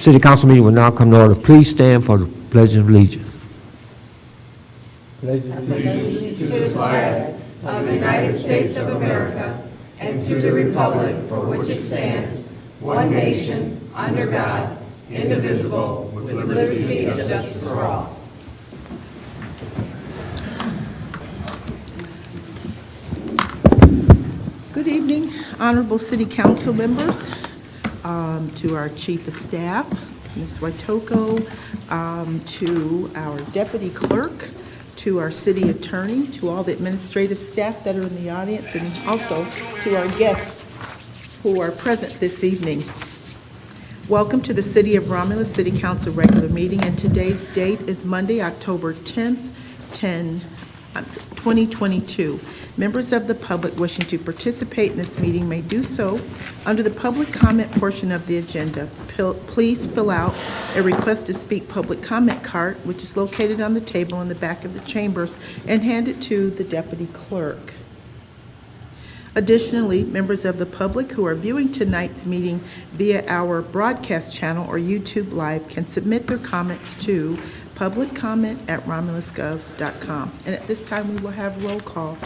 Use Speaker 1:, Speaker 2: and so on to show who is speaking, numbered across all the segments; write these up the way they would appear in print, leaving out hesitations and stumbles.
Speaker 1: City Council meeting will now come to order. Please stand for the Pledge of Allegiance.
Speaker 2: Allegiance to the flag of the United States of America and to the republic for which it stands, one nation, under God, indivisible, with liberty and justice for all.
Speaker 3: Good evening, honorable city council members, to our chief of staff, Ms. Waitoko, to our deputy clerk, to our city attorney, to all the administrative staff that are in the audience, and also to our guests who are present this evening. Welcome to the City of Romulus City Council regular meeting, and today's date is Monday, October 10th, 2022. Members of the public wishing to participate in this meeting may do so under the public comment portion of the agenda. Please fill out a request to speak public comment card, which is located on the table in the back of the chambers, and hand it to the deputy clerk. Additionally, members of the public who are viewing tonight's meeting via our broadcast channel or YouTube Live can submit their comments to publiccomment@romulusgov.com. And at this time, we will have roll call.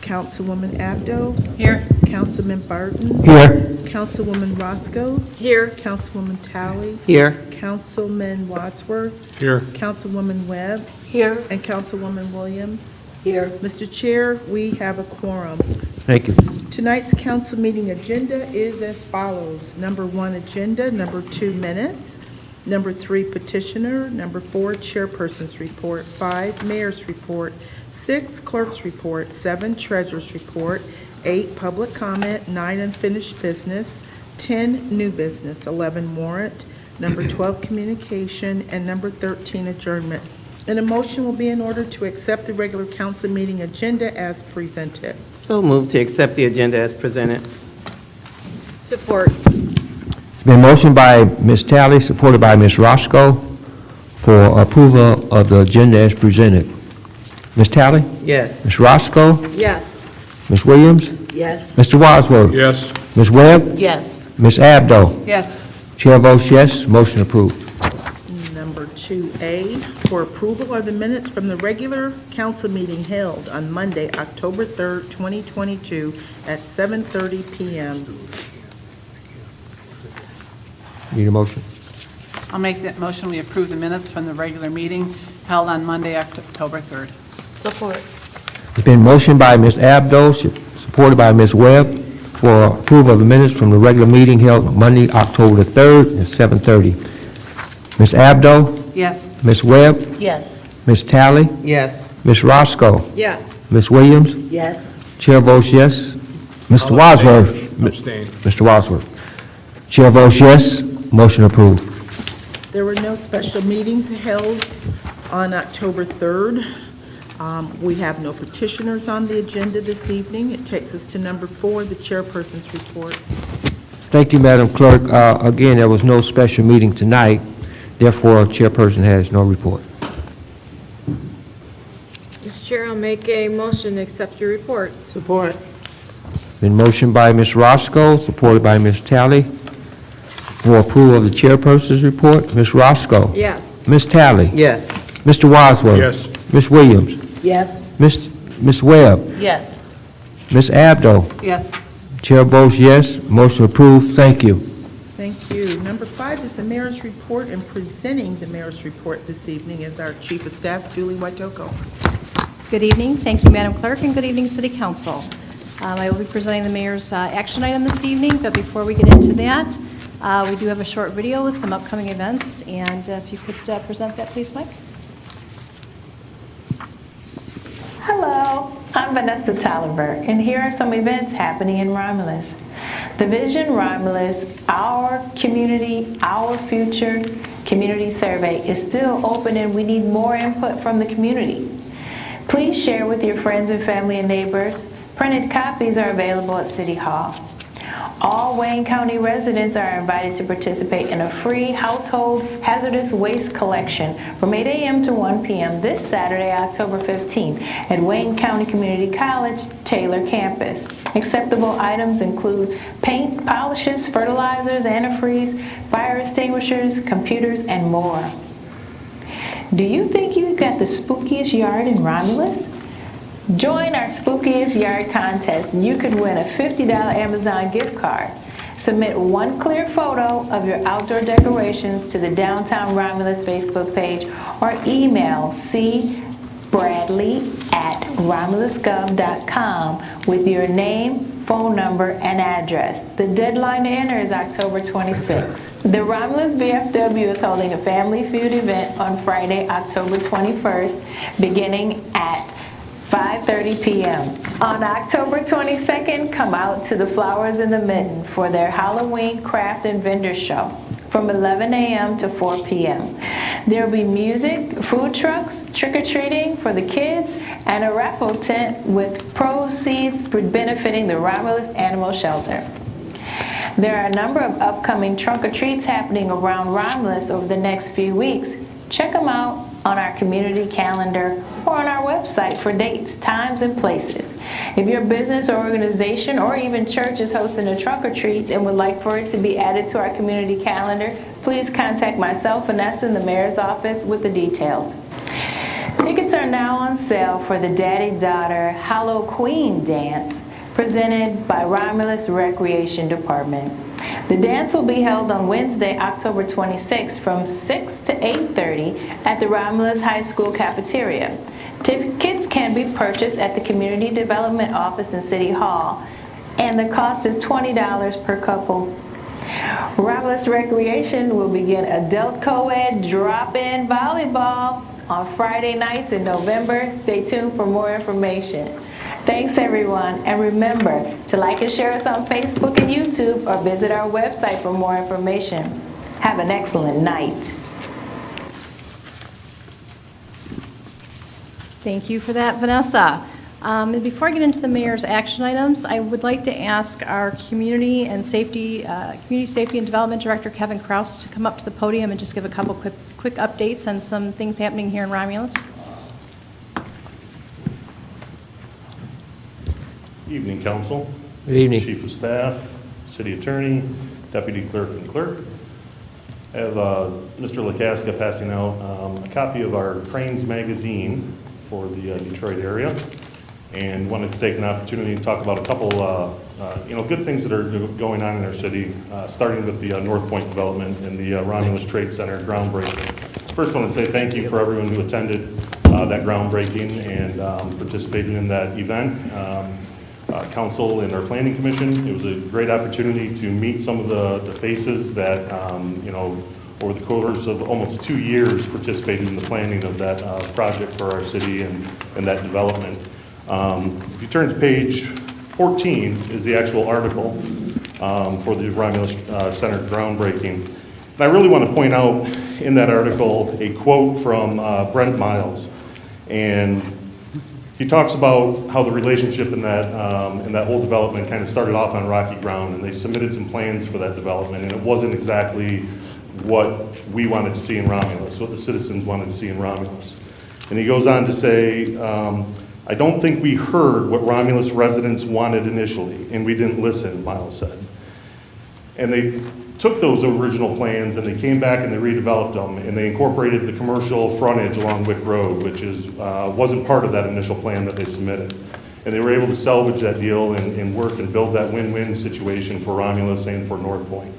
Speaker 3: Councilwoman Abdo.
Speaker 2: Here.
Speaker 3: Councilman Barton.
Speaker 1: Here.
Speaker 3: Councilwoman Roscoe.
Speaker 2: Here.
Speaker 3: Councilwoman Talley.
Speaker 2: Here.
Speaker 3: Councilman Wadsworth.
Speaker 4: Here.
Speaker 3: Councilwoman Webb.
Speaker 2: Here.
Speaker 3: And Councilwoman Williams.
Speaker 2: Here.
Speaker 3: Mr. Chair, we have a quorum.
Speaker 1: Thank you.
Speaker 3: Tonight's council meeting agenda is as follows. Number 1, agenda. Number 2, minutes. Number 3, petitioner. Number 4, chairperson's report. 5, mayor's report. 6, clerk's report. 7, treasurer's report. 8, public comment. 9, unfinished business. 10, new business. 11, warrant. Number 12, communication. And number 13, adjournment. And a motion will be in order to accept the regular council meeting agenda as presented.
Speaker 5: So moved to accept the agenda as presented.
Speaker 2: Support.
Speaker 1: It's been motioned by Ms. Talley, supported by Ms. Roscoe, for approval of the agenda as presented. Ms. Talley?
Speaker 5: Yes.
Speaker 1: Ms. Roscoe?
Speaker 2: Yes.
Speaker 1: Ms. Williams?
Speaker 3: Yes.
Speaker 1: Mr. Wadsworth?
Speaker 4: Yes.
Speaker 1: Ms. Webb?
Speaker 3: Yes.
Speaker 1: Ms. Abdo?
Speaker 2: Yes.
Speaker 1: Chair votes yes, motion approved.
Speaker 3: Number 2A, for approval are the minutes from the regular council meeting held on Monday, October 3rd, 2022 at 7:30 p.m.
Speaker 1: Need a motion?
Speaker 6: I'll make that motion. We approve the minutes from the regular meeting held on Monday, October 3rd.
Speaker 2: Support.
Speaker 1: It's been motioned by Ms. Abdo, supported by Ms. Webb, for approval of the minutes from the regular meeting held Monday, October the 3rd at 7:30. Ms. Abdo?
Speaker 6: Yes.
Speaker 1: Ms. Webb?
Speaker 3: Yes.
Speaker 1: Ms. Talley?
Speaker 5: Yes.
Speaker 1: Ms. Roscoe?
Speaker 2: Yes.
Speaker 1: Ms. Williams?
Speaker 3: Yes.
Speaker 1: Chair votes yes. Mr. Wadsworth?
Speaker 4: Abstain.
Speaker 1: Mr. Wadsworth? Chair votes yes, motion approved.
Speaker 3: There were no special meetings held on October 3rd. We have no petitioners on the agenda this evening. It takes us to number 4, the chairperson's report.
Speaker 1: Thank you, Madam Clerk. Again, there was no special meeting tonight, therefore, Chairperson has no report.
Speaker 2: Mr. Chair, I'll make a motion to accept your report.
Speaker 5: Support.
Speaker 1: Been motioned by Ms. Roscoe, supported by Ms. Talley, for approval of the Chairperson's report. Ms. Roscoe?
Speaker 2: Yes.
Speaker 1: Ms. Talley?
Speaker 5: Yes.
Speaker 1: Mr. Wadsworth?
Speaker 4: Yes.
Speaker 1: Ms. Williams?
Speaker 3: Yes.
Speaker 1: Ms. Webb?
Speaker 3: Yes.
Speaker 1: Ms. Abdo?
Speaker 6: Yes.
Speaker 1: Chair votes yes, motion approved. Thank you.
Speaker 3: Thank you. Number 5 is the mayor's report, and presenting the mayor's report this evening is our chief of staff, Julie Waitoko.
Speaker 7: Good evening. Thank you, Madam Clerk, and good evening, City Council. I will be presenting the mayor's action item this evening, but before we get into that, we do have a short video with some upcoming events, and if you could present that, please, Mike.
Speaker 8: Hello, I'm Vanessa Tolliver, and here are some events happening in Romulus. The Vision Romulus, Our Community, Our Future Community Survey is still open, and we need more input from the community. Please share with your friends and family and neighbors. Printed copies are available at City Hall. All Wayne County residents are invited to participate in a free household hazardous waste collection from 8 a.m. to 1 p.m. this Saturday, October 15th at Wayne County Community College, Taylor campus. Acceptable items include paint, polishes, fertilizers, antifreeze, fire extinguishers, computers, and more. Do you think you've got the spookiest yard in Romulus? Join our Spookiest Yard contest and you could win a $50 Amazon gift card. Submit one clear photo of your outdoor decorations to the Downtown Romulus Facebook page or email cbradley@romulusgov.com with your name, phone number, and address. The deadline to enter is October 26th. The Romulus VFW is holding a Family Feud event on Friday, October 21st, beginning at 5:30 p.m. On October 22nd, come out to the Flowers in the Mitten for their Halloween craft and vendor show from 11 a.m. to 4 p.m. There will be music, food trucks, trick-or-treating for the kids, and a raffle tent with proceeds benefiting the Romulus Animal Shelter. There are a number of upcoming trunk-or-treats happening around Romulus over the next few weeks. Check them out on our community calendar or on our website for dates, times, and places. If your business or organization or even church is hosting a trunk or treat and would like for it to be added to our community calendar, please contact myself, Vanessa, in the mayor's office with the details. Tickets are now on sale for the Daddy-Daughter Halloween dance presented by Romulus Recreation Department. The dance will be held on Wednesday, October 26th from 6 to 8:30 at the Romulus High School cafeteria. Tickets can be purchased at the Community Development Office in City Hall, and the cost is $20 per couple. Romulus Recreation will begin adult co-ed drop-in volleyball on Friday nights in November. Stay tuned for more information. Thanks, everyone, and remember to like and share us on Facebook and YouTube or visit our website for more information. Have an excellent night.
Speaker 7: Thank you for that, Vanessa. And before I get into the mayor's action items, I would like to ask our Community Safety and Development Director, Kevin Kraus, to come up to the podium and just give a couple quick updates on some things happening here in Romulus.
Speaker 4: Evening, Council.
Speaker 1: Good evening.
Speaker 4: Chief of Staff, City Attorney, Deputy Clerk, and Clerk. I have Mr. Lakaska passing out a copy of our Cranes magazine for the Detroit area, and wanted to take an opportunity to talk about a couple good things that are going on in our city, starting with the North Point development and the Romulus Trade Center groundbreaking. First, I want to say thank you for everyone who attended that groundbreaking and participated in that event. Council and our Planning Commission. It was a great opportunity to meet some of the faces that, over the course of almost 2 years participated in the planning of that project for our city and that development. If you turn to page 14 is the actual article for the Romulus Center groundbreaking. And I really want to point out in that article a quote from Brent Miles. And he talks about how the relationship in that whole development kind of started off on rocky ground, and they submitted some plans for that development, and it wasn't exactly what we wanted to see in Romulus, what the citizens wanted to see in Romulus. And he goes on to say, I don't think we heard what Romulus residents wanted initially, and we didn't listen, Miles said. And they took those original plans and they came back and they redeveloped them, and they incorporated the commercial frontage along Wick Road, which wasn't part of that initial plan that they submitted. And they were able to salvage that deal and work and build that win-win situation for Romulus and for North Point.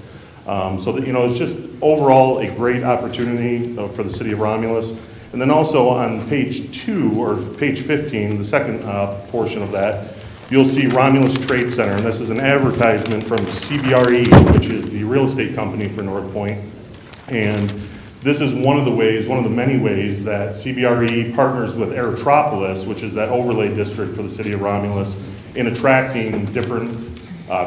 Speaker 4: So that, it's just overall a great opportunity for the city of Romulus. And then also on page 2 or page 15, the second portion of that, you'll see Romulus Trade Center, and this is an advertisement from CBRE, which is the real estate company for North Point. And this is one of the many ways that CBRE partners with Aerotropolis, which is that overlay district for the city of Romulus, in attracting different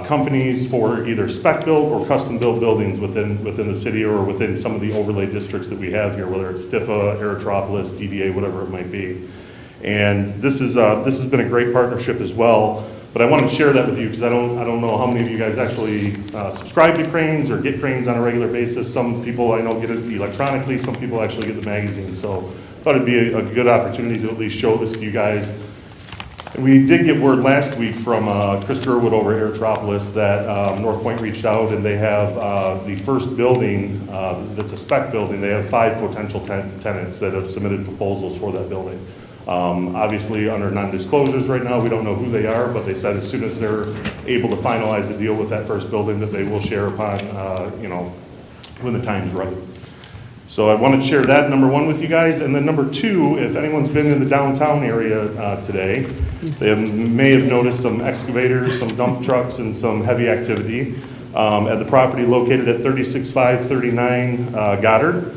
Speaker 4: companies for either spec built or custom built buildings within the city or within some of the overlay districts that we have here, whether it's TIFA, Aerotropolis, DDA, whatever it might be. And this has been a great partnership as well But I wanted to share that with you because I don't know how many of you guys actually subscribe to cranes or get cranes on a regular basis. Some people I know get it electronically, some people actually get the magazine. So I thought it'd be a good opportunity to at least show this to you guys. And we did get word last week from Chris Gerwood over at Aerotropolis that North Point reached out and they have the first building that's a spec building. They have 5 potential tenants that have submitted proposals for that building. Obviously under non-disclosures right now, we don't know who they are, but they said as soon as they're able to finalize the deal with that first building that they will share upon, when the time's right. So I wanted to share that, number one, with you guys. And then number two, if anyone's been in the downtown area today, they may have noticed some excavators, some dump trucks, and some heavy activity at the property located at 36539 Goddard.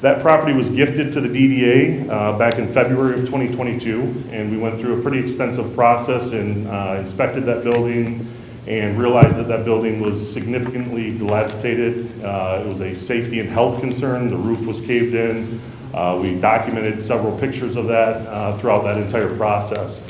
Speaker 4: That property was gifted to the DDA back in February of 2022, and we went through a pretty extensive process and inspected that building and realized that that building was significantly dilapidated. It was a safety and health concern. The roof was caved in. We documented several pictures of that throughout that entire process.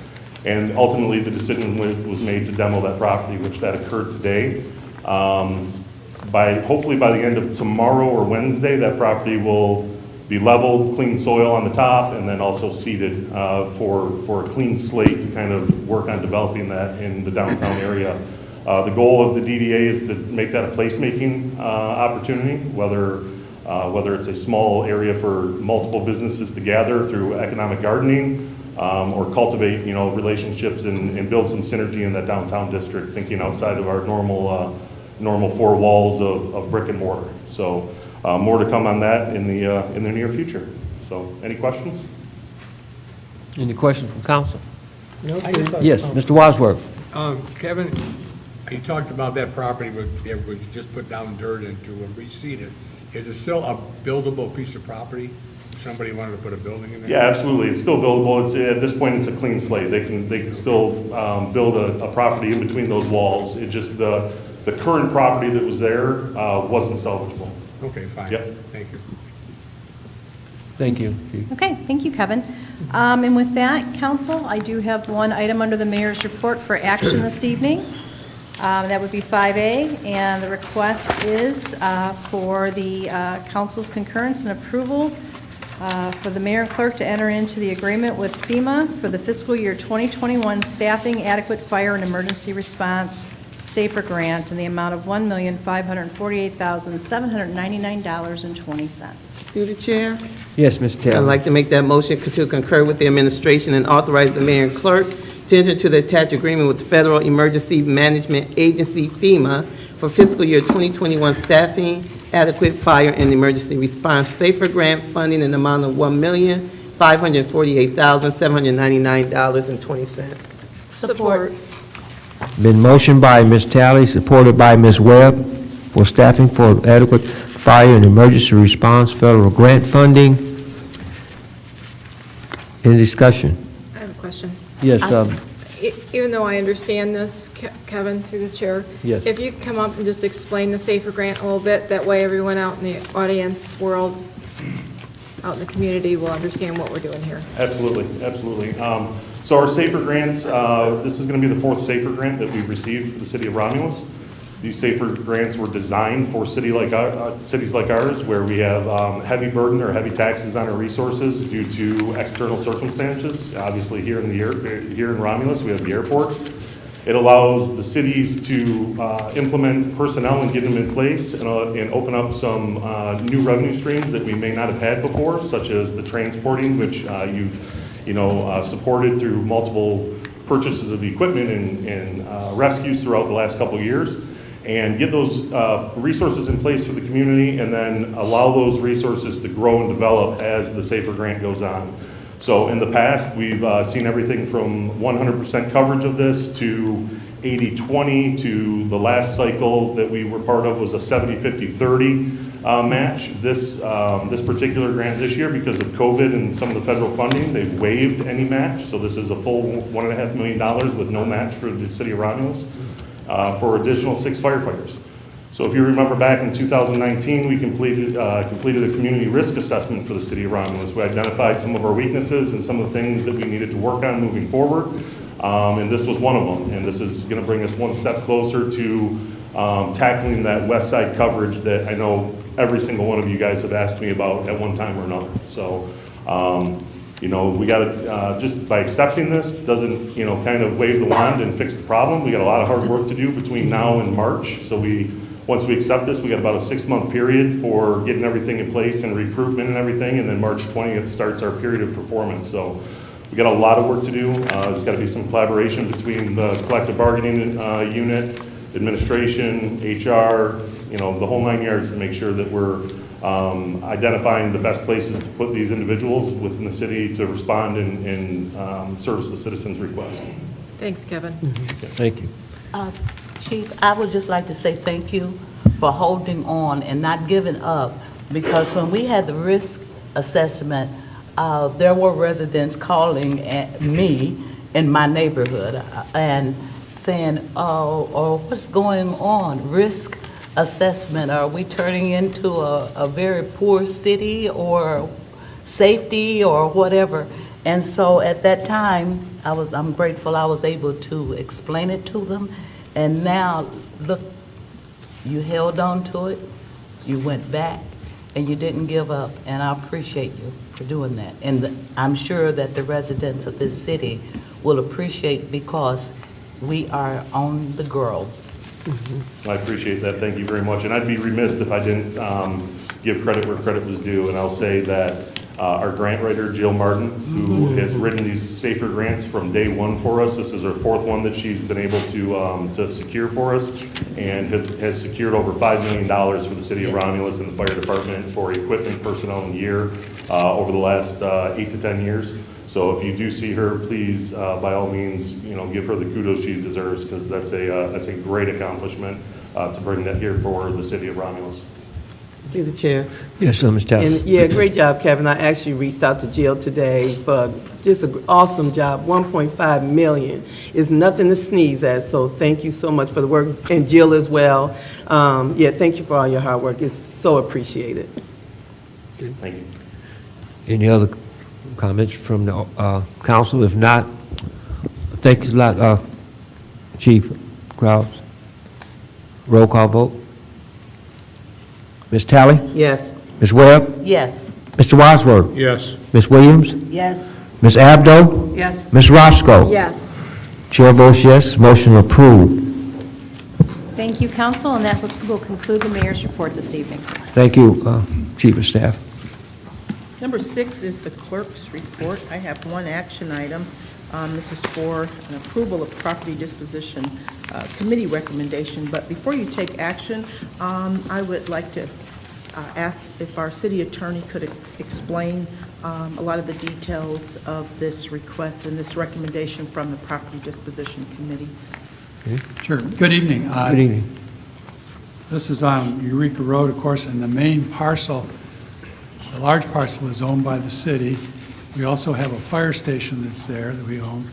Speaker 4: And ultimately, the decision was made to demo that property, which that occurred today. Hopefully by the end of tomorrow or Wednesday, that property will be leveled, clean soil on the top, and then also seeded for a clean slate to kind of work on developing that in the downtown area. The goal of the DDA is to make that a placemaking opportunity, whether it's a small area for multiple businesses to gather through economic gardening, or cultivate, relationships and build some synergy in that downtown district, thinking outside of our normal 4 walls of brick and mortar. So more to come on that in the near future. So any questions?
Speaker 1: Any questions from council?
Speaker 9: I just thought-
Speaker 1: Yes, Mr. Wadsworth.
Speaker 9: Kevin, you talked about that property where you just put down dirt and to reseed it. Is it still a buildable piece of property? Somebody wanted to put a building in there?
Speaker 4: Yeah, absolutely. It's still buildable. At this point, it's a clean slate. They can still build a property in between those walls. It just the current property that was there wasn't salvageable.
Speaker 9: Okay, fine.
Speaker 4: Yep.
Speaker 9: Thank you.
Speaker 1: Thank you, Chief.
Speaker 7: Okay, thank you, Kevin. And with that, council, I do have one item under the mayor's report for action this evening. That would be 5A, and the request is for the council's concurrence and approval for the mayor and clerk to enter into the agreement with FEMA for the fiscal year 2021 Staffing Adequate Fire and Emergency Response Safer Grant in the amount of $1,548,799.20.
Speaker 5: Through the chair,
Speaker 1: Yes, Mr.
Speaker 5: I'd
Speaker 1: Taylor.
Speaker 5: like to make that motion to concur with the administration and authorize the mayor and clerk to enter into the attached agreement with the Federal Emergency Management Agency, FEMA, for fiscal year 2021 Staffing Adequate Fire and Emergency Response Safer Grant funding in the amount of $1,548,799.20.
Speaker 2: Support.
Speaker 1: Been motioned by Ms. Talley, supported by Ms. Webb, for staffing for adequate fire and emergency response federal grant funding. Any discussion?
Speaker 2: I have a question.
Speaker 1: Yes,
Speaker 2: Even though I understand this, Kevin, through the chair.
Speaker 1: Yes.
Speaker 2: If you could come up and just explain the SAFER grant a little bit, that way everyone out in the audience world, out in the community will understand what we're doing here.
Speaker 4: Absolutely, absolutely. So our SAFER grants, this is going to be the 4th SAFER grant that we've received for the city of Romulus. These SAFER grants were designed for cities like ours, where we have heavy burden or heavy taxes on our resources due to external circumstances. Obviously, here in Romulus, we have the airport. It allows the cities to implement personnel and get them in place and open up some new revenue streams that we may not have had before, such as the transporting, which you've supported through multiple purchases of equipment and rescues throughout the last couple of years. And get those resources in place for the community, and then allow those resources to grow and develop as the SAFER grant goes on. So in the past, we've seen everything from 100% coverage of this to 80-20 to the last cycle that we were part of was a 70-50-30 match. This particular grant this year, because of COVID and some of the federal funding, they've waived any match. So this is a full $1.5 million with no match for the city of Romulus. For additional 6 firefighters. So if you remember back in 2019, we completed a community risk assessment for the city of Romulus. We identified some of our weaknesses and some of the things that we needed to work on moving forward. and this was one of them. And this is going to bring us one step closer to tackling that west side coverage that I know every single one of you guys have asked me about at one time or another. So, you know, we got to, just by accepting this, doesn't, you know, kind of wave the wand and fix the problem. We got a lot of hard work to do between now and March. So once we accept this, we got about a 6-month period for getting everything in place and recruitment and everything, and then March 20th starts our period of performance. So we got a lot of work to do. There's got to be some collaboration between the collective bargaining unit, administration, HR, you know, the whole 9 yards to make sure that we're identifying the best places to put these individuals within the city to respond and service the citizens' request.
Speaker 6: Thanks, Kevin.
Speaker 1: Thank you.
Speaker 10: Chief, I would just like to say thank you for holding on and not giving up, because when we had the risk assessment, there were residents calling at me in my neighborhood and saying, oh, what's going on? Risk assessment, are we turning into a very poor city, or safety, or whatever? And so at that time, I'm grateful I was able to explain it to them. And now, look, you held on to it, you went back, and you didn't give up, and I appreciate you for doing that. And I'm sure that the residents of this city will appreciate, because we are on the grow.
Speaker 4: I appreciate that. Thank you very much. And I'd be remiss if I didn't give credit where credit was due. And I'll say that our grant writer, Jill Martin, who has written these SAFER grants from day one for us. This is her 4th one that she's been able to secure for us, and has secured over $5 million for the city of Romulus and the fire department for equipment, personnel, and gear over the last 8 to 10 years. So if you do see her, please, by all means, you know, give her the kudos she deserves, because that's a great accomplishment to bring that here for the city of Romulus.
Speaker 5: Through the chair.
Speaker 1: Yes, Ms. Taylor.
Speaker 5: And yeah, great job, Kevin. I actually reached out to Jill today for just an awesome job. 1.5 million is nothing to sneeze at, so thank you so much for the work, and Jill as well. Yeah, thank you for all your hard work. It's so appreciated.
Speaker 4: Thank you.
Speaker 1: Any other comments from the council? If not, thanks a lot, Chief Krause. Roll call vote. Ms. Talley?
Speaker 5: Yes.
Speaker 1: Ms. Webb?
Speaker 10: Yes.
Speaker 1: Mr. Wadsworth?
Speaker 9: Yes.
Speaker 1: Ms. Williams?
Speaker 10: Yes.
Speaker 1: Ms. Abdo?
Speaker 6: Yes.
Speaker 1: Ms. Roscoe?
Speaker 6: Yes.
Speaker 1: Chair votes yes, motion approved.
Speaker 7: Thank you, council, and that will conclude the mayor's report this evening.
Speaker 1: Thank you, Chief of Staff.
Speaker 3: Number 6 is the clerk's report. I have one action item. This is for an approval of property disposition committee recommendation. But before you take action, I would like to ask if our city attorney could explain a lot of the details of this request and this recommendation from the property disposition committee.
Speaker 11: Sure. Good evening.
Speaker 1: Good evening.
Speaker 11: This is on Eureka Road, of course, and the main parcel, the large parcel, is owned by the city. We also have a fire station that's there that we own.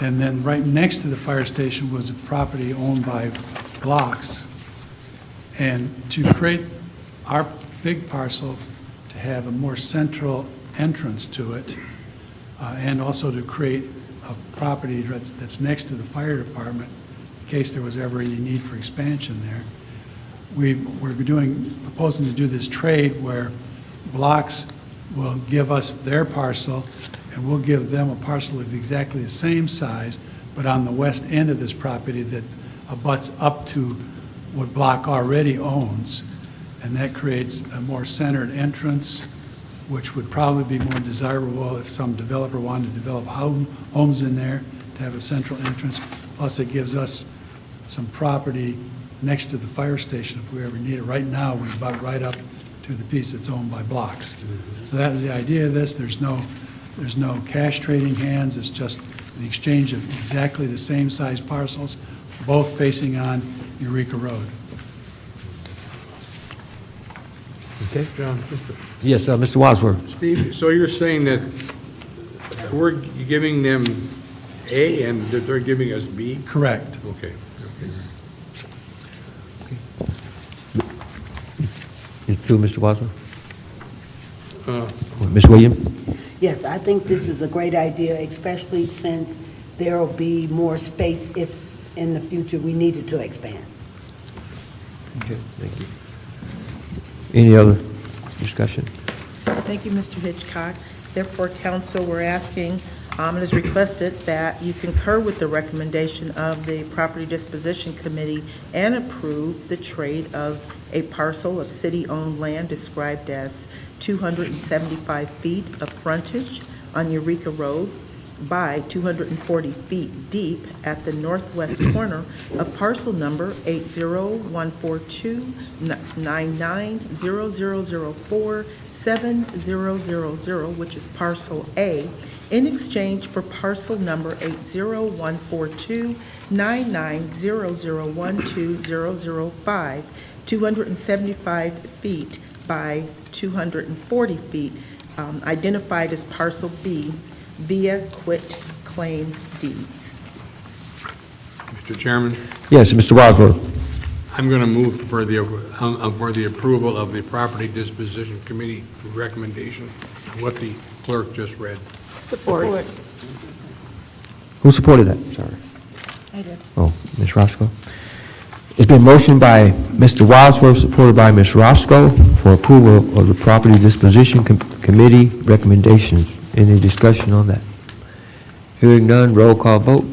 Speaker 11: And then right next to the fire station was a property owned by Blocks. And to create our big parcels, to have a more central entrance to it, and also to create a property that's next to the fire department, in case there was ever any need for expansion there. We're proposing to do this trade where Blocks will give us their parcel, and we'll give them a parcel of exactly the same size, but on the west end of this property that abuts up to what Block already owns. And that creates a more centered entrance, which would probably be more desirable if some developer wanted to develop homes in there, to have a central entrance. Plus, it gives us some property next to the fire station if we ever need it. Right now, we butt right up to the piece that's owned by Blocks. So that is the idea of this. There's no cash trading hands. It's just an exchange of exactly the same size parcels, both facing on Eureka Road.
Speaker 1: Okay.
Speaker 9: John,
Speaker 1: Yes, Mr. Wadsworth.
Speaker 9: Steve, so you're saying that we're giving them A and that they're giving us B?
Speaker 11: Correct.
Speaker 9: Okay.
Speaker 1: It's through Mr. Wadsworth. Ms. Williams?
Speaker 12: Yes, I think this is a great idea, especially since there will be more space if in the future we needed to expand.
Speaker 1: Okay, thank you. Any other discussion?
Speaker 3: Thank you, Mr. Hitchcock. Therefore, council, we're asking, it is requested that you concur with the recommendation of the Property Disposition Committee and approve the trade of a parcel of city-owned land described as 275 feet of frontage on Eureka Road by 240 feet deep at the northwest corner of parcel number 801429900047000, which is parcel A, in exchange for parcel number 801429900120005, 275 feet by 240 feet, identified as parcel B, via quit claim deeds.
Speaker 9: Mr. Chairman,
Speaker 1: Yes, Mr. Wadsworth.
Speaker 9: I'm going to move for the approval of the Property Disposition Committee recommendation, what the clerk just read.
Speaker 8: Support.
Speaker 1: Who supported that? Sorry.
Speaker 3: I did.
Speaker 1: Oh, Ms. Roscoe. It's been motioned by Mr. Wadsworth, supported by Ms. Roscoe, for approval of the Property Disposition Committee recommendations. Any discussion on that? Hearing none, roll call vote.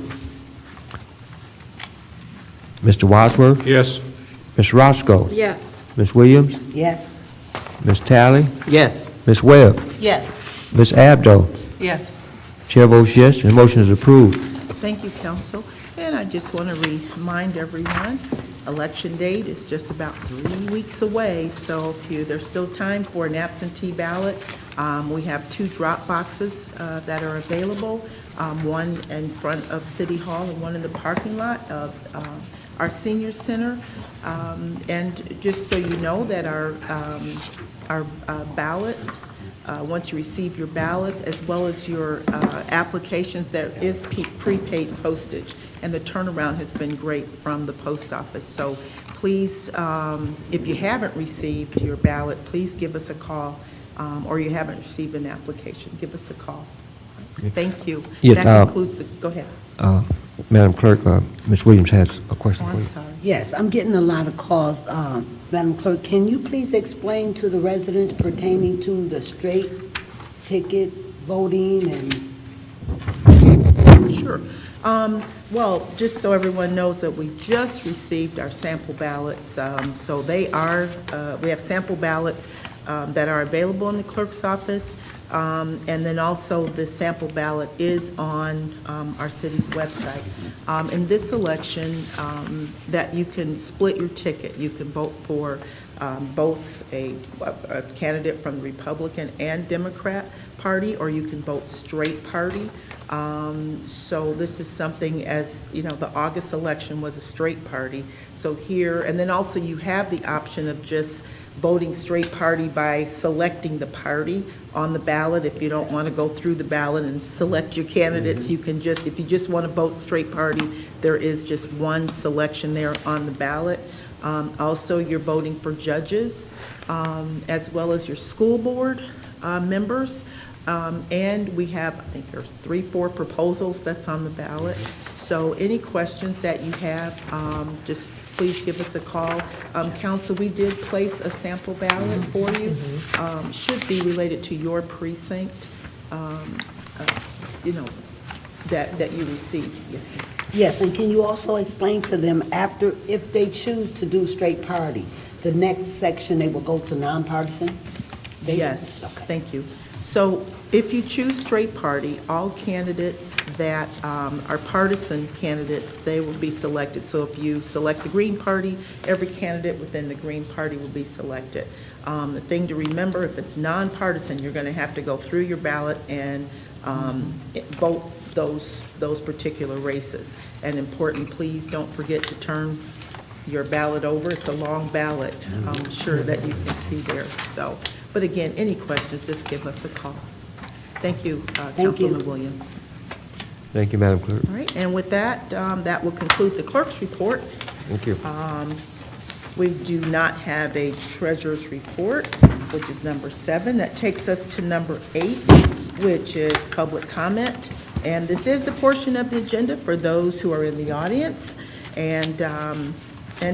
Speaker 1: Mr. Wadsworth?
Speaker 9: Yes.
Speaker 1: Ms. Roscoe?
Speaker 6: Yes.
Speaker 1: Ms. Williams?
Speaker 12: Yes.
Speaker 1: Ms. Talley?
Speaker 5: Yes.
Speaker 1: Ms. Webb?
Speaker 10: Yes.
Speaker 1: Ms. Abdo?
Speaker 6: Yes.
Speaker 1: Chair votes yes, and the motion is approved.
Speaker 3: Thank you, council. And I just want to remind everyone, election date is just about 3 weeks away, so if there's still time for an absentee ballot. We have 2 drop boxes that are available, one in front of City Hall and one in the parking lot of our senior center. And just so you know that our ballots, once you receive your ballots, as well as your applications, there is prepaid postage, and the turnaround has been great from the post office. So please, if you haven't received your ballot, please give us a call, or you haven't received an application, give us a call. Thank you.
Speaker 1: Yes,
Speaker 3: That concludes the, go ahead.
Speaker 1: Madam Clerk, Ms. Williams has a question
Speaker 3: Oh,
Speaker 1: for
Speaker 3: I'm
Speaker 1: you.
Speaker 3: sorry.
Speaker 12: Yes, I'm getting a lot of calls. Madam Clerk, can you please explain to the residents pertaining to the straight ticket voting and?
Speaker 3: Sure. Well, just so everyone knows that we just received our sample ballots. So they are, we have sample ballots that are available in the clerk's office. And then also the sample ballot is on our city's website. In this election, that you can split your ticket. You can vote for both a candidate from the Republican and Democrat Party, or you can vote straight party. So this is something, as you know, the August election was a straight party. So here, and then also you have the option of just voting straight party by selecting the party on the ballot. If you don't want to go through the ballot and select your candidates, you can just, if you just want to vote straight party, there is just one selection there on the ballot. Also, you're voting for judges, as well as your school board members. And we have, I think there's 3-4 proposals that's on the ballot. So any questions that you have, just please give us a call. Council, we did place a sample ballot for you. Should be related to your precinct, you know, that you received. Yes, ma'am.
Speaker 12: Yes, and can you also explain to them after, if they choose to do straight party, the next section, they will go to nonpartisan?
Speaker 3: Yes,
Speaker 12: Okay.
Speaker 3: thank you. So if you choose straight party, all candidates that are partisan candidates, they will be selected. So if you select the Green Party, every candidate within the Green Party will be selected. The thing to remember, if it's nonpartisan, you're going to have to go through your ballot and vote those particular races. And important, please don't forget to turn your ballot over. It's a long ballot, I'm sure that you can see there. So, but again, any questions, just give us a call. Thank you, Councilman Williams.
Speaker 1: Thank you, Madam Clerk.
Speaker 3: All right, and with that, that will conclude the clerk's report.
Speaker 1: Thank you.
Speaker 3: We do not have a treasurer's report, which is number 7. That takes us to number 8, which is public comment. And this is the portion of the agenda for those who are in the audience and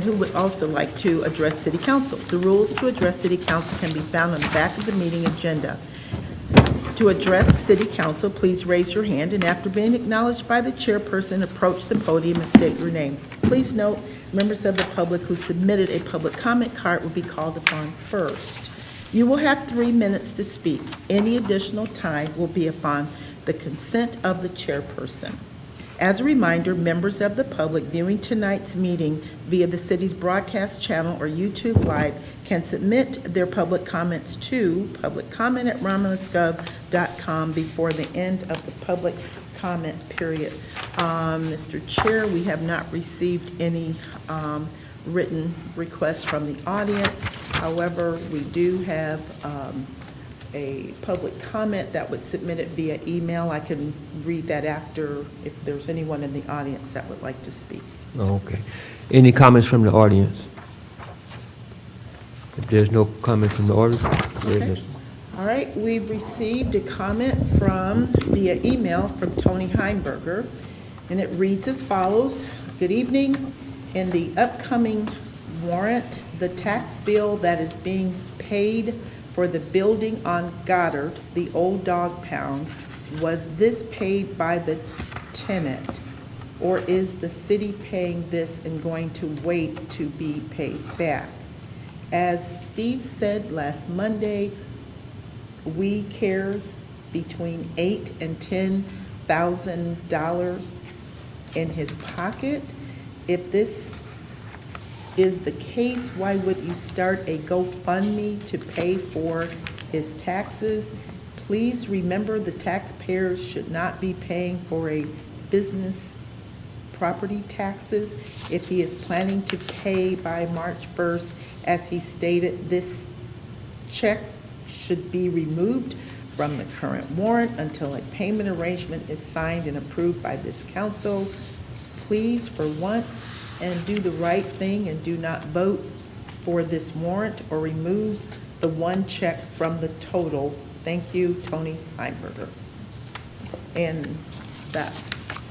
Speaker 3: who would also like to address City Council. The rules to address City Council can be found on the back of the meeting agenda. To address City Council, please raise your hand, and after being acknowledged by the chairperson, approach the podium and state your name. Please note, members of the public who submitted a public comment card will be called upon first. You will have 3 minutes to speak. Any additional time will be upon the consent of the chairperson. As a reminder, members of the public viewing tonight's meeting via the city's broadcast channel or YouTube Live can submit their public comments to publiccomment@romulusgov.com before the end of the public comment period. Mr. Chair, we have not received any written requests from the audience. However, we do have a public comment that was submitted via email. I can read that after if there's anyone in the audience that would like to speak.
Speaker 1: Okay. Any comments from the audience? If there's no comment from the audience,
Speaker 3: Okay. All right, we've received a comment via email from Tony Heimberger, and it reads as follows. Good evening. In the upcoming warrant, the tax bill that is being paid for the building on Goddard, the old dog pound, was this paid by the tenant? Or is the city paying this and going to wait to be paid back? As Steve said last Monday, we cares between $8,000 and $10,000 in his pocket. If this is the case, why would you start a GoFundMe to pay for his taxes? Please remember the taxpayers should not be paying for a business property taxes. If he is planning to pay by March 1st, as he stated, this check should be removed from the current warrant until a payment arrangement is signed and approved by this council. Please, for once, and do the right thing and do not vote for this warrant or remove the one check from the total. Thank you, Tony Heimberger. And that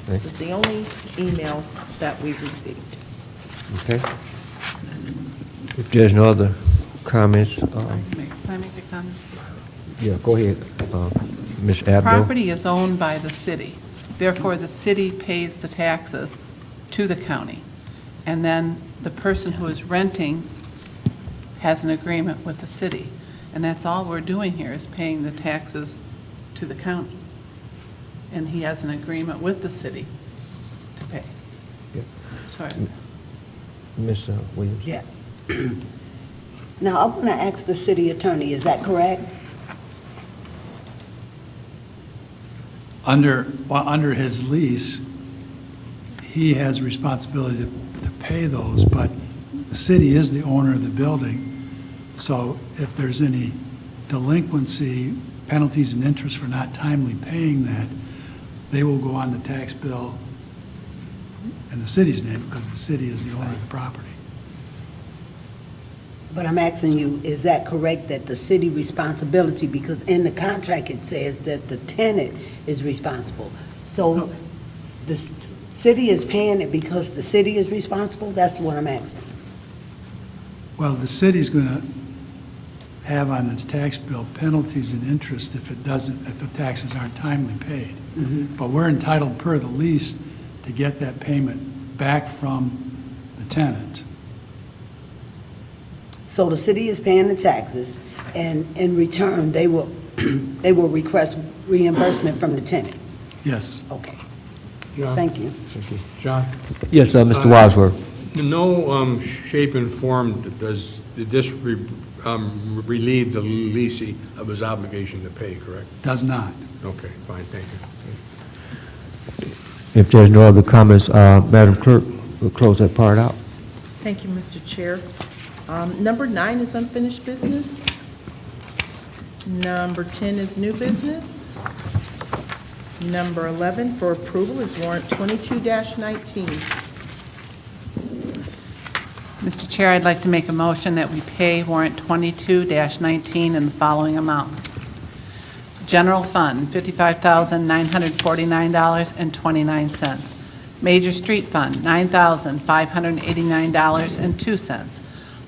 Speaker 3: is the only email that we've received.
Speaker 1: okay? If there's no other comments,
Speaker 6: Can I make a comment?
Speaker 1: yeah, go ahead, Ms. Abdo.
Speaker 6: Property is owned by the city. Therefore, the city pays the taxes to the county. And then the person who is renting has an agreement with the city. And that's all we're doing here, is paying the taxes to the county. And he has an agreement with the city to pay.
Speaker 1: Yeah.
Speaker 6: Sorry.
Speaker 1: Ms. Williams.
Speaker 12: Yeah. Now, I want to ask the city attorney, is that correct?
Speaker 11: Under his lease, he has responsibility to pay those, but the city is the owner of the building, so if there's any delinquency, penalties and interest for not timely paying that, they will go on the tax bill in the city's name because the city is the owner of the property.
Speaker 12: But I'm asking you, is that correct, that the city responsibility, because in the contract it says that the tenant is responsible. So the city is paying it because the city is responsible? That's what I'm asking.
Speaker 11: Well, the city's going to have on its tax bill penalties and interest if the taxes aren't timely paid. But we're entitled per the lease to get that payment back from the tenant.
Speaker 12: So the city is paying the taxes, and in return, they will request reimbursement from the tenant?
Speaker 11: Yes.
Speaker 12: Okay,
Speaker 9: John?
Speaker 12: thank you.
Speaker 9: John?
Speaker 1: Yes, Mr. Wadsworth.
Speaker 9: In no shape and form does this relieve the leasing of his obligation to pay, correct?
Speaker 11: Does not.
Speaker 9: Okay, fine, thank you.
Speaker 1: If there's no other comments, Madam Clerk, we'll close that part out.
Speaker 3: Thank you, Mr. Chair. Number 9 is unfinished business. Number 10 is new business. Number 11 for approval is warrant 22-19.
Speaker 6: Mr. Chair, I'd like to make a motion that we pay warrant 22-19 in the following amounts. General Fund, $55,949.29. Major Street Fund, $9,589.02.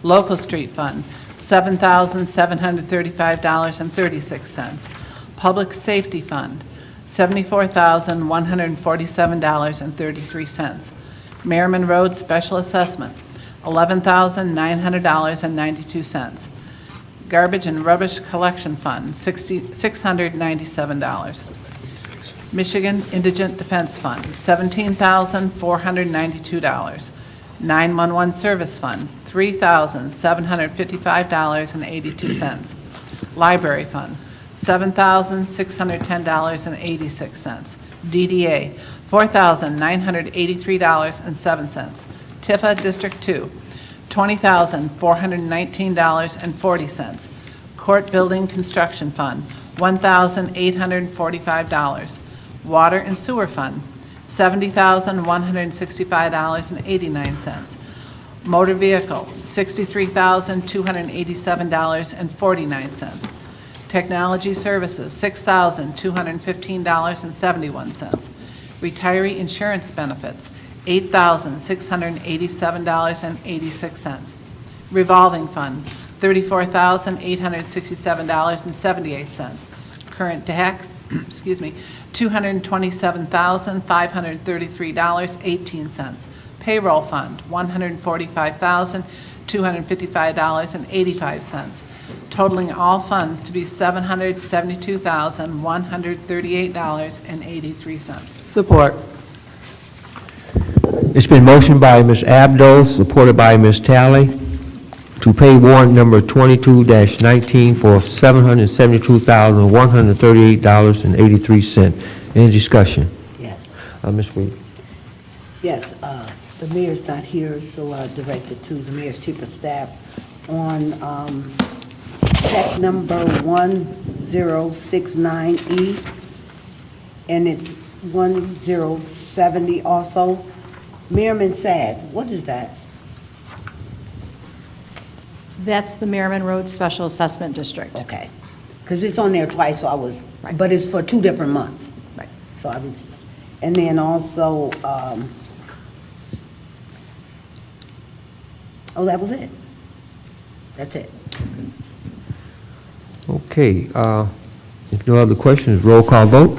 Speaker 6: Local Street Fund, $7,735.36. Public Safety Fund, $74,147.33. Merriman Road Special Assessment, $11,900.92. Garbage and Rubbish Collection Fund, $697. Michigan Indigent Defense Fund, $17,492. 911 Service Fund, $3,755.82. Library Fund, $7,610.86. DDA, $4,983.07. Tifa District 2, $20,419.40. Court Building Construction Fund, $1,845. Water and Sewer Fund, $70,165.89. Motor Vehicle, $63,287.49. Technology Services, $6,215.71. Retiree Insurance Benefits, $8,687.86. Revolving Fund, $34,867.78. Current tax, $227,533.18. Payroll Fund, $145,255.85, totaling all funds to be $772,138.83.
Speaker 5: Support.
Speaker 1: It's been motioned by Ms. Abdo, supported by Ms. Talley, to pay warrant number 22-19 for $772,138.83. Any discussion?
Speaker 12: Yes.
Speaker 1: Ms. Wade?
Speaker 12: Yes, the mayor's not here, so I direct it to the mayor's chief of staff on check number 1069E, and it's 1070 also. Merriman SAD, what is that?
Speaker 7: That's the Merriman Road Special Assessment District.
Speaker 12: Okay, because it's on there twice, so I was,
Speaker 7: Right.
Speaker 12: but it's for 2 different months.
Speaker 7: Right.
Speaker 12: So I was just, and then also, oh, that was it. That's it.
Speaker 1: Okay, if no other questions, roll call vote.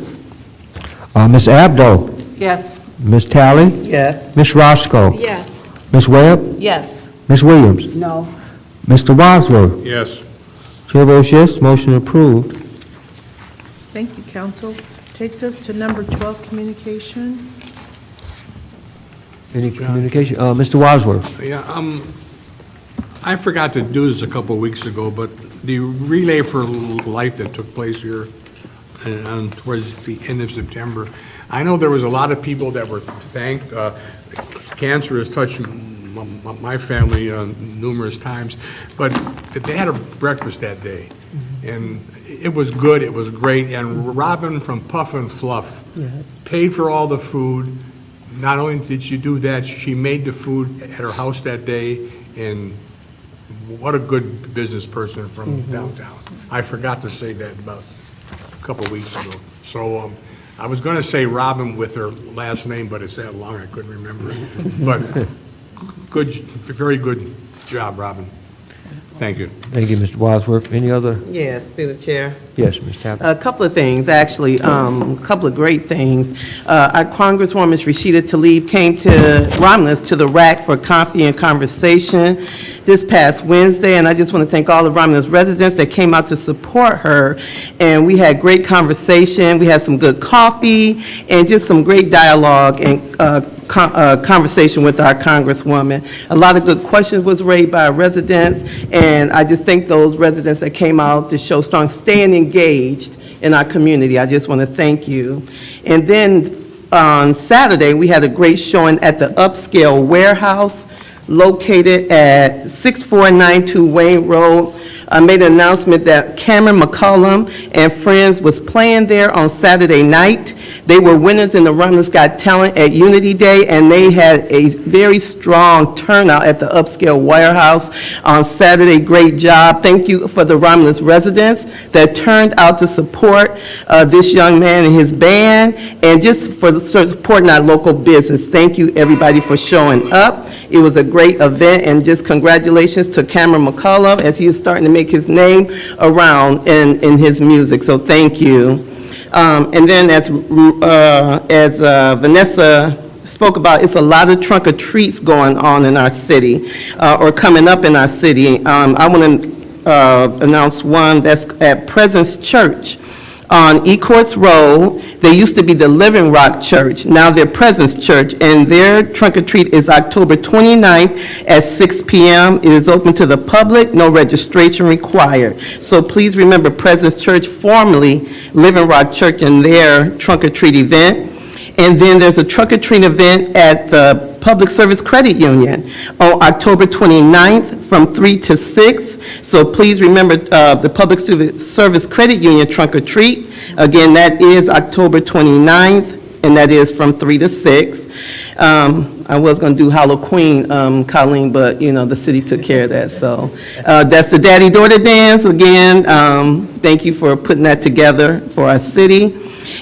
Speaker 1: Ms. Abdo?
Speaker 6: Yes.
Speaker 1: Ms. Talley?
Speaker 5: Yes.
Speaker 1: Ms. Roscoe?
Speaker 6: Yes.
Speaker 1: Ms. Webb?
Speaker 5: Yes.
Speaker 1: Ms. Williams?
Speaker 12: No,
Speaker 1: Mr. Wadsworth?
Speaker 9: Yes.
Speaker 1: Chair votes yes, motion approved.
Speaker 3: Thank you, council. Takes us to number 12, communication.
Speaker 1: Any communication? Mr. Wadsworth?
Speaker 9: Yeah, I forgot to do this a couple of weeks ago, but the Relay for Life that took place here towards the end of September, I know there was a lot of people that were thanked. Cancer has touched my family numerous times, but they had a breakfast that day, and it was good, it was great, and Robin from Puff and Fluff paid for all the food. Not only did she do that, she made the food at her house that day, and what a good business person from downtown. I forgot to say that about a couple of weeks ago. So I was going to say Robin with her last name, but it's that long I couldn't remember it. But good, very good job, Robin. Thank you.
Speaker 1: Thank you, Mr. Wadsworth. Any other?
Speaker 5: Yes, through the chair.
Speaker 1: Yes, Ms. Tappan.
Speaker 5: A couple of things, actually, a couple of great things. Our Congresswoman, Ms. Rashida Tlaib, came to Romulus to the RAC for coffee and conversation this past Wednesday, and I just want to thank all the Romulus residents that came out to support her, and we had great conversation. We had some good coffee and just some great dialogue and conversation with our Congresswoman. A lot of good questions was raised by our residents, and I just thank those residents that came out to show strong, staying engaged in our community. I just want to thank you. And then on Saturday, we had a great showing at the Upscale Warehouse located at 6492 Wayne Road. made an announcement that Cameron McCollum and friends was playing there on Saturday night. They were winners in the Romulus Got Talent at Unity Day, and they had a very strong turnout at the upscale warehouse on Saturday. Great job. Thank you for the Romulus residents that turned out to support this young man and his band, and just for supporting our local business. Thank you, everybody, for showing up. It was a great event, and just congratulations to Cameron McCullough as he is starting to make his name around in his music. So thank you. And then as Vanessa spoke about, it's a lot of trunk or treats going on in our city, or coming up in our city. I want to announce one that's at Presence Church on Ecorts Road. They used to be the Living Rock Church. Now they're Presence Church, and their trunk or treat is October 29th at 6 p.m. It is open to the public, no registration required. So please remember Presence Church, formerly Living Rock Church, and their trunk or treat event. And then there's a trunk or treat event at the Public Service Credit Union on October 29th from 3 to 6. So please remember the Public Service Credit Union trunk or treat. Again, that is October 29th, and that is from 3 to 6. I was going to do Halloween, Colleen, but, you know, the city took care of that. So that's the Daddy-Daughter Dance. Again, thank you for putting that together for our city.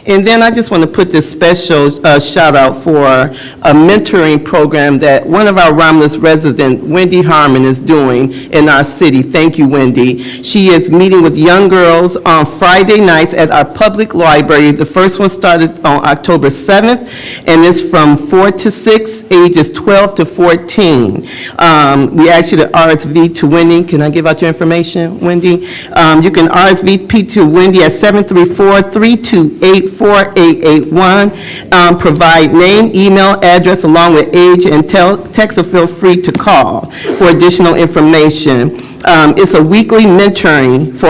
Speaker 5: And then I just want to put this special shout out for a mentoring program that one of our Romulus residents, Wendy Harmon, is doing in our city. Thank you, Wendy. She is meeting with young girls on Friday nights at our public library. The first one started on October 7th, and it's from 4 to 6, ages 12 to 14. We ask you to RSV to Wendy. Can I give out your information, Wendy? You can RSVP to Wendy at 734-328-4881. Provide name, email, address, along with age, and text, or feel free to call for additional information. It's a weekly mentoring for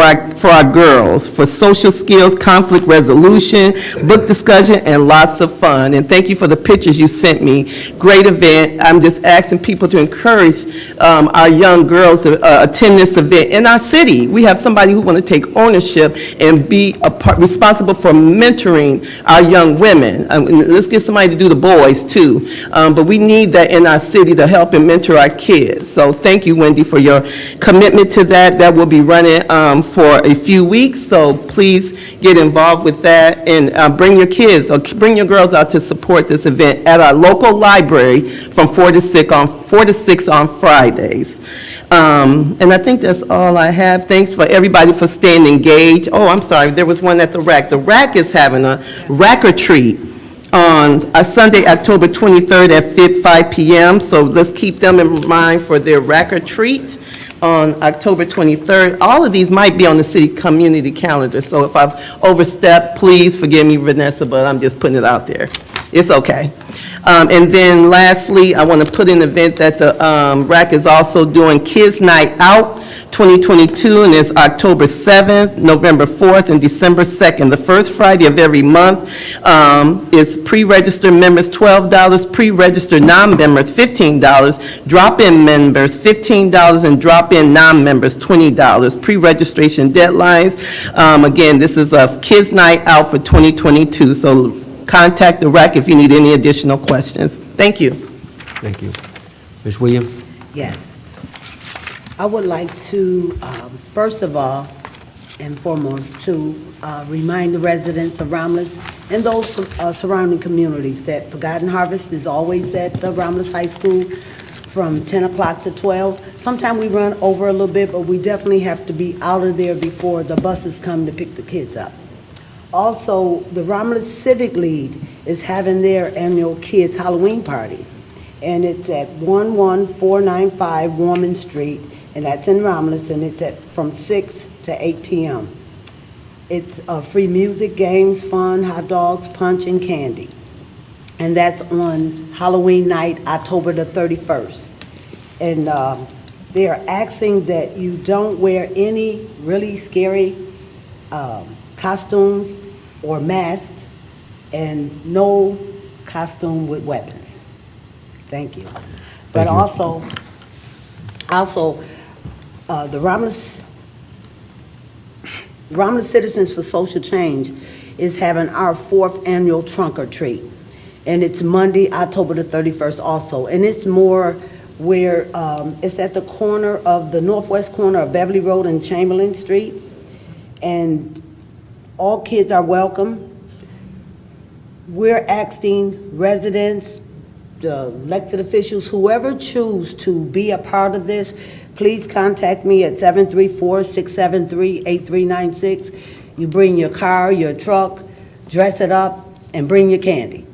Speaker 5: our girls, for social skills, conflict resolution, book discussion, and lots of fun. And thank you for the pictures you sent me. Great event. I'm just asking people to encourage our young girls to attend this event. In our city, we have somebody who want to take ownership and be responsible for mentoring our young women. Let's get somebody to do the boys, too. But we need that in our city to help and mentor our kids. So thank you, Wendy, for your commitment to that. That will be running for a few weeks, so please get involved with that, and bring your kids or bring your girls out to support this event at our local library from 4 to 6 on Fridays. And I think that's all I have. Thanks for everybody for staying engaged. Oh, I'm sorry, there was one at the RAC. The RAC is having a RAC retreat on a Sunday, October 23rd at 5 p.m. So let's keep them in mind for their RAC retreat on October 23rd. All of these might be on the city community calendar, so if I've overstepped, please forgive me, Vanessa, but I'm just putting it out there. It's okay. And then lastly, I want to put in an event that the RAC is also doing Kids Night Out 2022, and it's October 7th, November 4th, and December 2nd. The first Friday of every month is pre-registered members $12, pre-registered non-members $15, drop-in members $15, and drop-in non-members $20. Pre-registration deadlines. Again, this is a Kids Night Out for 2022, so contact the RAC if you need any additional questions. Thank you.
Speaker 1: Thank you. Ms. Williams?
Speaker 12: Yes. I would like to, first of all and foremost, to remind the residents of Romulus and those surrounding communities that Forgotten Harvest is always at the Romulus High School from 10 o'clock to 12. Sometimes we run over a little bit, but we definitely have to be out of there before the buses come to pick the kids up. Also, the Romulus Civic League is having their annual Kids Halloween Party, and it's at 11495 Warman Street, and that's in Romulus, and it's from 6 to 8 p.m. It's free music, games, fun, hot dogs, punch, and candy. And that's on Halloween night, October the 31st. And they are asking that you don't wear any really scary costumes or masks, and no costume with weapons. Thank you. But also, the Romulus Romulus Citizens for Social Change is having our 4th annual trunk or treat. And it's Monday, October the 31st also. And it's more where, it's at the corner of the northwest corner of Beverly Road and Chamberlain Street. And all kids are welcome. We're asking residents, the elected officials, whoever choose to be a part of this, please contact me at 734-673-8396. You bring your car, your truck, dress it up, and bring your candy.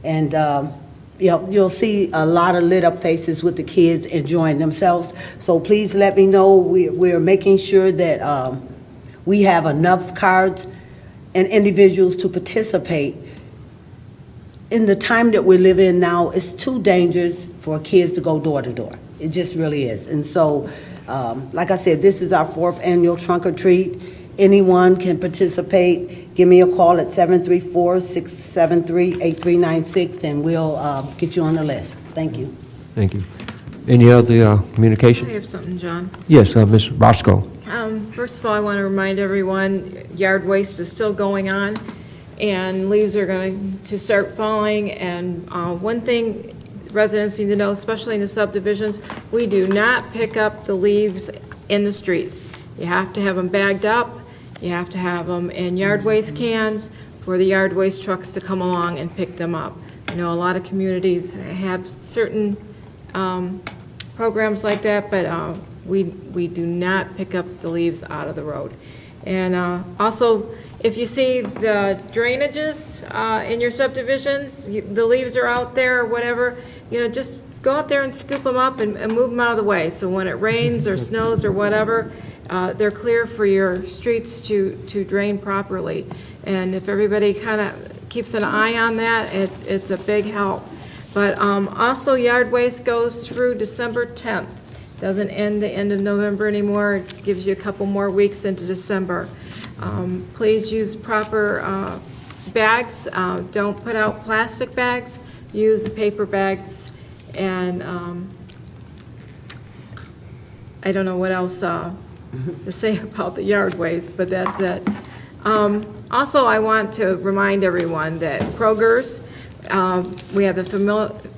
Speaker 12: And you'll see a lot of lit-up faces with the kids enjoying themselves. So please let me know. We're making sure that we have enough cards and individuals to participate. In the time that we live in now, it's too dangerous for kids to go door to door. It just really is. And so, like I said, this is our 4th annual trunk or treat. Anyone can participate. Give me a call at 734-673-8396, and we'll get you on the list. Thank you.
Speaker 1: Thank you. Any other
Speaker 2: I
Speaker 1: communication?
Speaker 2: have something, John.
Speaker 1: Yes, Ms. Roscoe.
Speaker 2: First of all, I want to remind everyone, yard waste is still going on, and leaves are going to start falling. And one thing residents need to know, especially in the subdivisions, we do not pick up the leaves in the street. You have to have them bagged up. You have to have them in yard waste cans for the yard waste trucks to come along and pick them up. I know a lot of communities have certain programs like that, but we do not pick up the leaves out of the road. And also, if you see the drainages in your subdivisions, the leaves are out there or whatever, just go out there and scoop them up and move them out of the way. So when it rains or snows or whatever, they're clear for your streets to drain properly. And if everybody kind of keeps an eye on that, it's a big help. But also, yard waste goes through December 10th. Doesn't end the end of November anymore. It gives you a couple more weeks into December. Please use proper bags. Don't put out plastic bags. Use the paper bags. And I don't know what else to say about the yard waste, but that's it. Also, I want to remind everyone that Kroger's, we have the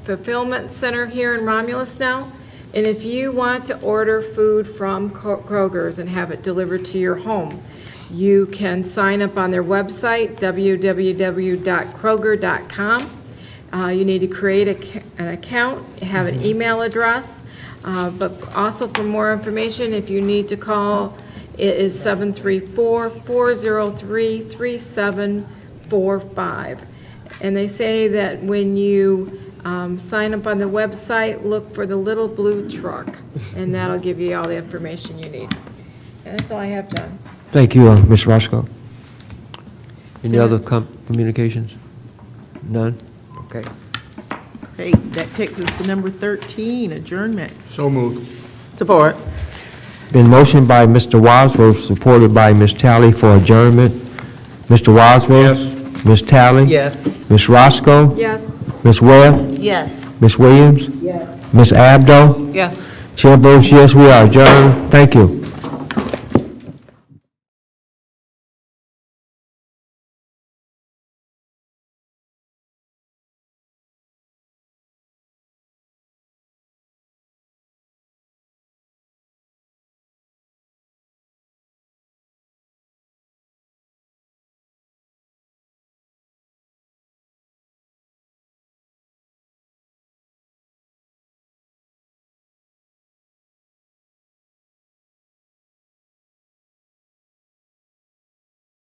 Speaker 2: fulfillment center here in Romulus now. And if you want to order food from Kroger's and have it delivered to your home, you can sign up on their website, www.kroger.com. You need to create an account, have an email address, but also for more information, if you need to call, it is 734-403-3745. And they say that when you sign up on the website, look for the little blue truck, and that'll give you all the information you need. And that's all I have, John.
Speaker 1: Thank you, Ms. Roscoe. Any other communications? None? Okay.
Speaker 3: Great, that takes us to number 13, adjournment.
Speaker 9: So moved.
Speaker 5: Support.
Speaker 1: Been motioned by Mr. Wadsworth, supported by Ms. Talley for adjournment. Mr. Wadsworth?
Speaker 9: Yes.
Speaker 1: Ms. Talley?
Speaker 5: Yes.
Speaker 1: Ms. Roscoe?
Speaker 2: Yes.
Speaker 1: Ms. Webb?
Speaker 10: Yes.
Speaker 1: Ms. Williams?
Speaker 12: Yes.
Speaker 1: Ms. Abdo?
Speaker 5: Yes.
Speaker 1: Chair votes yes, we are adjourned. Thank you.